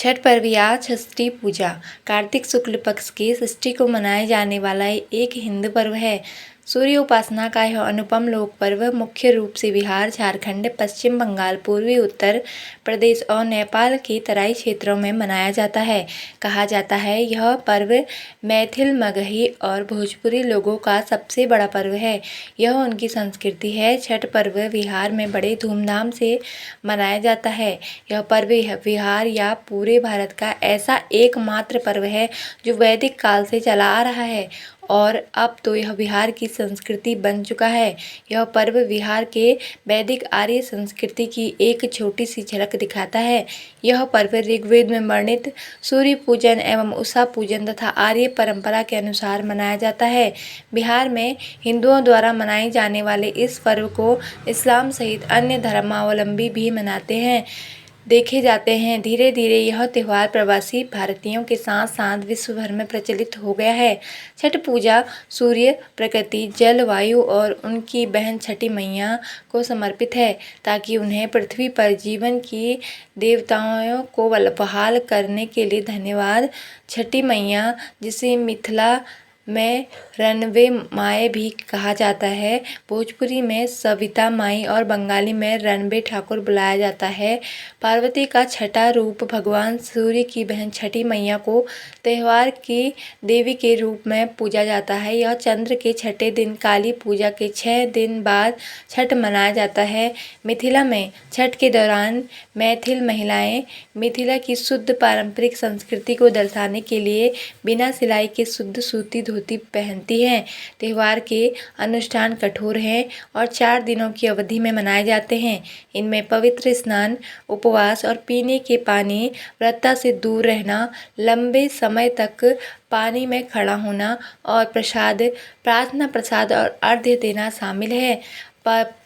छठ पर्व या षष्ठी पूजा कार्तिक शुक्ल पक्ष की षष्ठी को मनाए जाने वाला एक हिंदू पर्व है। सूर्य उपासना का यह अनुपम लोक पर्व मुख्य रूप से बिहार, झारखंड, पश्चिम बंगाल, पूर्वी उत्तर प्रदेश और नेपाल के तराई क्षेत्रों में मनाया जाता है। कहा जाता है यह पर्व मैथिल, मगही और भोजपुरी लोगों का सबसे बड़ा पर्व है। यह उनकी संस्कृति है। छठ पर्व बिहार में बड़े धूमधाम से मनाया जाता है। यह पर्व बिहार या पूरे भारत का ऐसा एकमात्र पर्व है जो वैदिक काल से चला आ रहा है और अब तो यह बिहार की संस्कृति बन चुका है। यह पर्व बिहार के वैदिक आर्य संस्कृति की एक छोटी सी झलक दिखाता है। यह पर्व ऋग्वेद में वर्णित सूर्य पूजन एवं उषा पूजन तथा आर्य परंपरा के अनुसार मनाया जाता है। बिहार में हिंदुओं द्वारा मनाए जाने वाले इस पर्व को इस्लाम सहित अन्य धर्मावलंबी भी मनाते हैं देखे जाते हैं। धीरे धीरे यह त्यौहार प्रवासी भारतीयों के साथ साथ विश्व भर में प्रचलित हो गया है। छठ पूजा सूर्य, प्रकृति, जल, वायु और उनकी बहन छठी मैया को समर्पित है ताकि उन्हें पृथ्वी पर जीवन की देवताओं को बहाल करने के लिए धन्यवाद। छठी मैया, जिसे मिथिला में रणवे माए भी कहा जाता है, भोजपुरी में सविता माई और बंगाली में रणबे ठाकुर बुलाया जाता है, पार्वती का छठा रूप भगवान सूर्य की बहन छठी मैया को त्यौहार की देवी के रूप में पूजा जाता है। यह चंद्र के छठे दिन काली पूजा के 6 दिन बाद छठ मनाया जाता है। मिथिला में छठ के दौरान मैथिल महिलाएं मिथिला की शुद्ध पारंपरिक संस्कृति को दर्शाने के लिए बिना सिलाई के शुद्ध सूती धोती पहनती हैं। त्यौहार के अनुष्ठान कठोर हैं और 4 दिनों की अवधि में मनाए जाते हैं। इनमें पवित्र स्नान, उपवास और पीने के पानी, व्रता से दूर रहना, लंबे समय तक पानी में खड़ा होना और प्रार्थना प्रसाद और अर्घ्य देना शामिल है।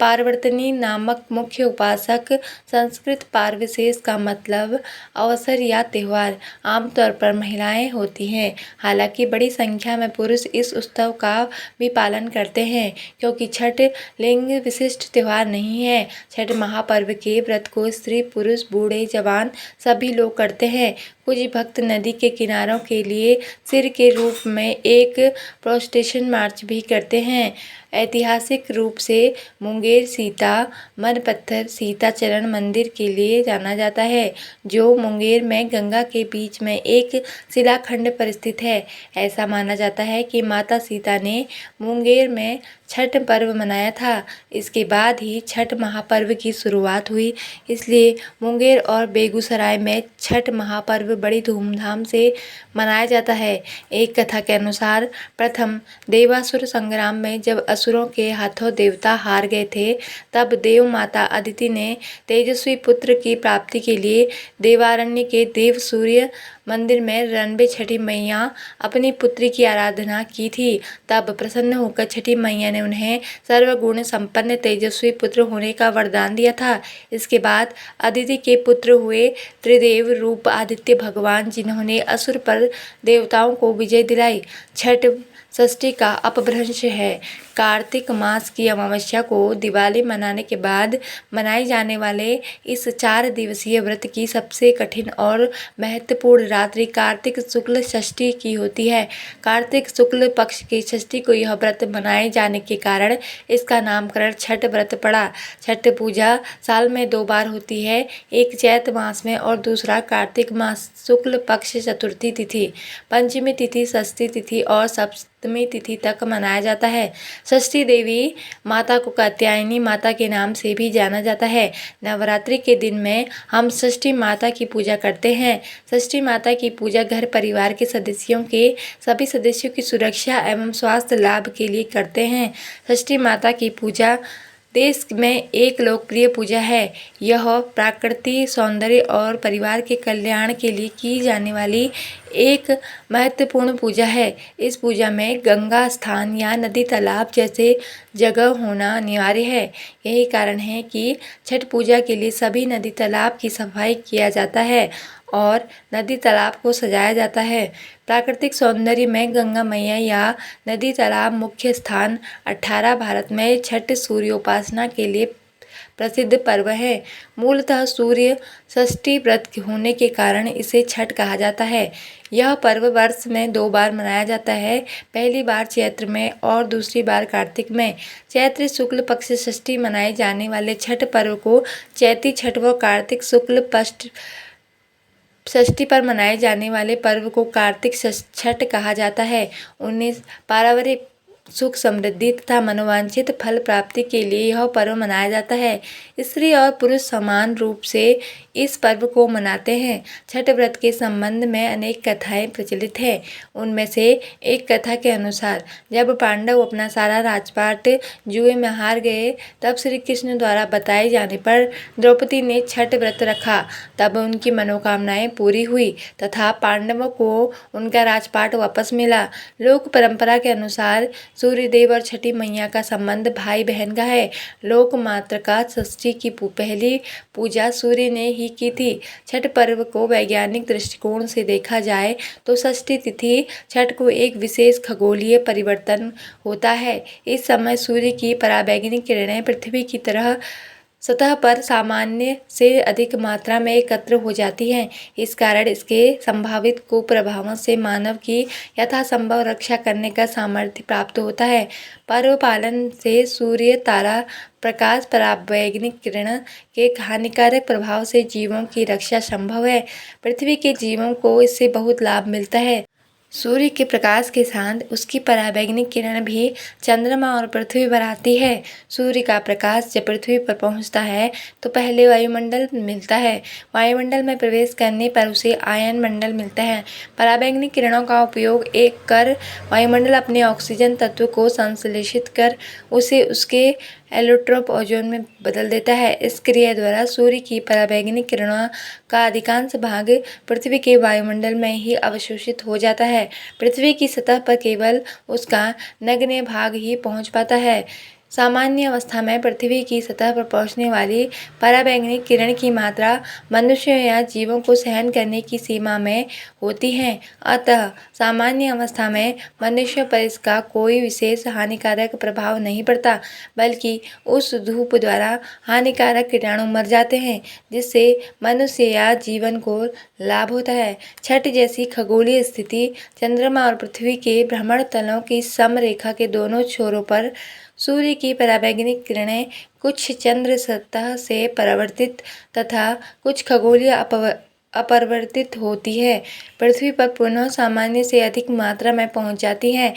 पार्वतनी नामक मुख्य उपासक संस्कृत पारविशेष का मतलब अवसर या त्यौहार आमतौर पर महिलाएं होती हैं। हालांकि बड़ी संख्या में पुरुष इस उत्सव का भी पालन करते हैं क्योंकि छठ लिंग विशिष्ट त्यौहार नहीं है। छठ महापर्व के व्रत को स्त्री, पुरुष, बूढ़े, जवान सभी लोग करते हैं। कुछ भक्त नदी के किनारों के लिए सिर के रूप में एक प्रोस्टेशन मार्च भी करते हैं। ऐतिहासिक रूप से मुंगेर सीता मनपत्थर सीता चरण मंदिर के लिए जाना जाता है जो मुंगेर में गंगा के बीच में एक शिलाखंड पर स्थित है। ऐसा माना जाता है कि माता सीता ने मुंगेर में छठ पर्व मनाया था। इसके बाद ही छठ महापर्व की शुरुआत हुई, इसलिए मुंगेर और बेगूसराय में छठ महापर्व बड़ी धूमधाम से मनाया जाता है। एक कथा के अनुसार प्रथम देवासुर संग्राम में जब असुरों के हाथों देवता हार गए थे, तब देव माता अदिति ने तेजस्वी पुत्र की प्राप्ति के लिए देवारण्य के देव सूर्य मंदिर में रणबे छठी मैया अपनी पुत्री की आराधना की थी। तब प्रसन्न होकर छठी मैया ने उन्हें सर्वगुण संपन्न तेजस्वी पुत्र होने का वरदान दिया था। इसके बाद अदिति के पुत्र हुए त्रिदेव रूप आदित्य भगवान, जिन्होंने असुर पर देवताओं को विजय दिलाई। छठ षष्ठी का अपभ्रंश है। कार्तिक मास की अमावस्या को दिवाली मनाने के बाद मनाए जाने वाले इस 4 दिवसीय व्रत की सबसे कठिन और महत्वपूर्ण रात्रि कार्तिक शुक्ल षष्ठी की होती है। कार्तिक शुक्ल पक्ष की षष्ठी को यह व्रत मनाए जाने के कारण इसका नामकरण छठ व्रत पड़ा। छठ पूजा साल में 2 बार होती है, एक चैत मास में और दूसरा कार्तिक मास शुक्ल पक्ष चतुर्थी तिथि, पंचमी तिथि, षष्ठी तिथि और सप्तमी तिथि तक मनाया जाता है। षष्ठी देवी माता को कात्यायनी माता के नाम से भी जाना जाता है। नवरात्रि के दिन में हम षष्ठी माता की पूजा करते हैं। षष्ठी माता की पूजा घर परिवार के सदस्यों के सभी सदस्यों की सुरक्षा एवं स्वास्थ्य लाभ के लिए करते हैं। षष्ठी माता की पूजा देश में एक लोकप्रिय पूजा है। यह प्रकृति, सौंदर्य और परिवार के कल्याण के लिए की जाने वाली एक महत्वपूर्ण पूजा है। इस पूजा में गंगा स्थान या नदी तालाब जैसे जगह होना अनिवार्य है। यही कारण है कि छठ पूजा के लिए सभी नदी तालाब की सफाई किया जाता है और नदी तालाब को सजाया जाता है। प्राकृतिक सौंदर्य में गंगा मैया या नदी तालाब मुख्य स्थान। 18 भारत में छठ सूर्योपासना के लिए प्रसिद्ध पर्व है। मूलतः सूर्य षष्ठी व्रत होने के कारण इसे छठ कहा जाता है। यह पर्व वर्ष में 2 बार मनाया जाता है, पहली बार चैत्र में और दूसरी बार कार्तिक में। चैत्र शुक्ल पक्ष षष्ठी मनाए जाने वाले छठ पर्व को चैती छठ व कार्तिक शुक्ल पक्ष षष्ठी पर मनाए जाने वाले पर्व को कार्तिक छठ कहा जाता है। 19 पारिवारिक सुख समृद्धि तथा मनोवांछित फल प्राप्ति के लिए यह पर्व मनाया जाता है। स्त्री और पुरुष समान रूप से इस पर्व को मनाते हैं। छठ व्रत के संबंध में अनेक कथाएं प्रचलित हैं। उनमें से एक कथा के अनुसार जब पांडव अपना सारा राजपाट जुए में हार गए, तब श्री कृष्ण द्वारा बताए जाने पर द्रौपदी ने छठ व्रत रखा। तब उनकी मनोकामनाएं पूरी हुई तथा पांडवों को उनका राजपाट वापस मिला। लोक परंपरा के अनुसार सूर्यदेव और छठी मैया का संबंध भाई बहन का है। लोक मातृका षष्ठी की पहली पूजा सूर्य ने ही की थी। छठ पर्व को वैज्ञानिक दृष्टिकोण से देखा जाए तो षष्ठी तिथि छठ को एक विशेष खगोलीय परिवर्तन होता है। इस समय सूर्य की पराबैंगनी किरणें पृथ्वी की तरह सतह पर सामान्य से अधिक मात्रा में एकत्र हो जाती हैं। इस कारण इसके संभावित कुप्रभावों से मानव की यथासंभव रक्षा करने का सामर्थ्य प्राप्त होता है। पर्व पालन से सूर्य तारा प्रकाश पराबैंगनी किरण के हानिकारक प्रभाव से जीवों की रक्षा संभव है। पृथ्वी के जीवों को इससे बहुत लाभ मिलता है। सूर्य के प्रकाश के साथ उसकी पराबैंगनी किरण भी चंद्रमा और पृथ्वी पर आती है। सूर्य का प्रकाश जब पृथ्वी पर पहुंचता है तो पहले वायुमंडल मिलता है। वायुमंडल में प्रवेश करने पर उसे आयन मंडल मिलता है। पराबैंगनी किरणों का उपयोग कर वायुमंडल अपने ऑक्सीजन तत्व को संश्लेषित कर उसे उसके एलोट्रोप ओजोन में बदल देता है। इस क्रिया द्वारा सूर्य की पराबैंगनी किरणों का अधिकांश भाग पृथ्वी के वायुमंडल में ही अवशोषित हो जाता है। पृथ्वी की सतह पर केवल उसका नगण्य भाग ही पहुंच पाता है। सामान्य अवस्था में पृथ्वी की सतह पर पहुंचने वाली पराबैंगनी किरण की मात्रा मनुष्य या जीवों को सहन करने की सीमा में होती है। अतः सामान्य अवस्था में मनुष्य पर इसका कोई विशेष हानिकारक प्रभाव नहीं पड़ता, बल्कि उस धूप द्वारा हानिकारक कीटाणु मर जाते हैं, जिससे मनुष्य या जीवन को लाभ होता है। छठ जैसी खगोलीय स्थिति चंद्रमा और पृथ्वी के भ्रमण तलों की सम रेखा के दोनों छोरों पर सूर्य की पराबैंगनी किरणें कुछ चंद्र सतह से परावर्तित तथा कुछ खगोलीय अपरिवर्तित होती है, पृथ्वी पर पुनः सामान्य से अधिक मात्रा में पहुंच जाती हैं,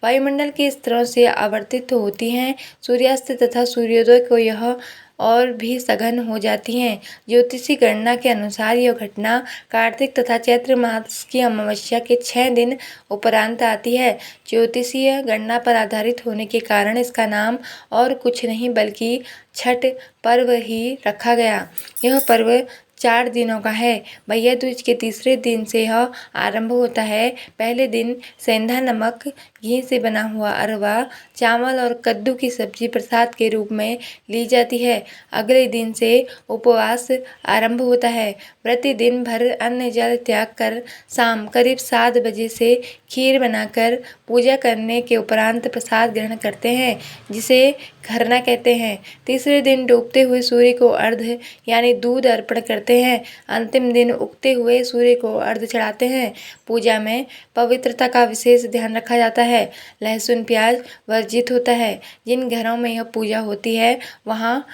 वायुमंडल के स्तरों से आवर्तित होती हैं। सूर्यास्त तथा सूर्योदय को यह और भी सघन हो जाती हैं। ज्योतिषी गणना के अनुसार यह घटना कार्तिक तथा चैत्र मास की अमावस्या के 6 दिन उपरांत आती है। ज्योतिषीय गणना पर आधारित होने के कारण इसका नाम और कुछ नहीं बल्कि छठ पर्व ही रखा गया। यह पर्व 4 दिनों का है। भैया दूज के तीसरे दिन से यह आरंभ होता है। पहले दिन सेंधा नमक घी से बना हुआ अरवा चावल और कद्दू की सब्जी प्रसाद के रूप में ली जाती है। अगले दिन से उपवास आरंभ होता है। प्रति दिन भर अन्न जल त्याग कर शाम करीब 7 बजे से खीर बनाकर पूजा करने के उपरांत प्रसाद ग्रहण करते हैं, जिसे खरना कहते हैं। तीसरे दिन डूबते हुए सूर्य को अर्घ्य यानी दूध अर्पण करते हैं। अंतिम दिन उगते हुए सूर्य को अर्घ्य चढ़ाते हैं। पूजा में पवित्रता का विशेष ध्यान रखा जाता है। लहसुन प्याज वर्जित होता है। जिन घरों में यह पूजा होती है वहाँ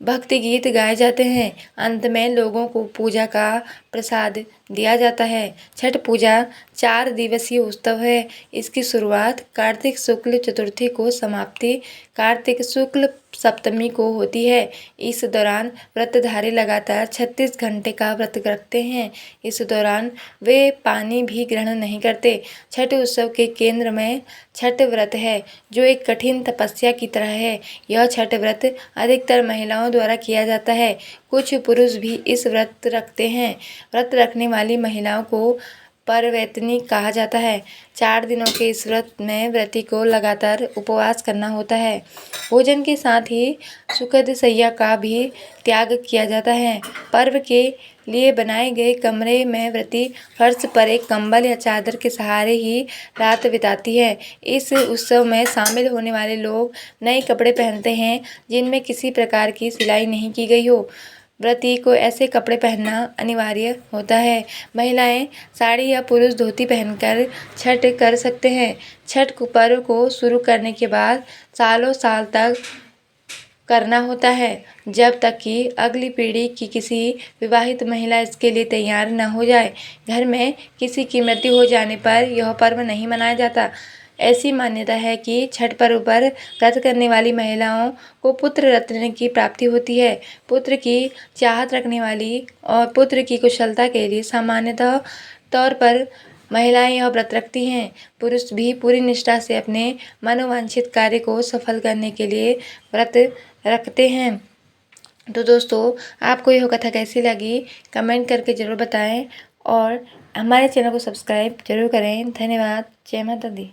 भक्ति गीत गाए जाते हैं। अंत में लोगों को पूजा का प्रसाद दिया जाता है। छठ पूजा 4 दिवसीय उत्सव है। इसकी शुरुआत कार्तिक शुक्ल चतुर्थी को समाप्ति कार्तिक शुक्ल सप्तमी को होती है। इस दौरान व्रतधारी लगातार 36 घंटे का व्रत रखते हैं। इस दौरान वे पानी भी ग्रहण नहीं करते। छठ उत्सव के केंद्र में छठ व्रत है, जो एक कठिन तपस्या की तरह है। यह छठ व्रत अधिकतर महिलाओं द्वारा किया जाता है। कुछ पुरुष भी इस व्रत रखते हैं। व्रत रखने वाली महिलाओं को परवैतनी कहा जाता है। 4 दिनों के इस व्रत में व्रती को लगातार उपवास करना होता है। भोजन के साथ ही सुखद शैया का भी त्याग किया जाता है। पर्व के लिए बनाए गए कमरे में व्रती फर्श पर एक कंबल या चादर के सहारे ही रात बिताती है। इस उत्सव में शामिल होने वाले लोग नए कपड़े पहनते हैं जिनमें किसी प्रकार की सिलाई नहीं की गई हो। व्रती को ऐसे कपड़े पहनना अनिवार्य होता है। महिलाएं साड़ी या पुरुष धोती पहनकर छठ कर सकते हैं। छठ पर्व को शुरू करने के बाद सालों साल तक करना होता है, जब तक कि अगली पीढ़ी की किसी विवाहित महिला इसके लिए तैयार न हो जाए। घर में किसी की मृत्यु हो जाने पर यह पर्व नहीं मनाया जाता। ऐसी मान्यता है कि छठ पर्व पर व्रत करने वाली महिलाओं को पुत्र रत्न की प्राप्ति होती है। पुत्र की चाहत रखने वाली और पुत्र की कुशलता के लिए सामान्यतः तौर पर महिलाएं यह व्रत रखती हैं। पुरुष भी पूरी निष्ठा से अपने मनोवांछित कार्य को सफल करने के लिए व्रत रखते हैं। तो दोस्तों, आपको यह कथा कैसी लगी कमेंट करके ज़रूर बताएं और हमारे चैनल को सब्सक्राइब जरूर करें। धन्यवाद। जय माता दी।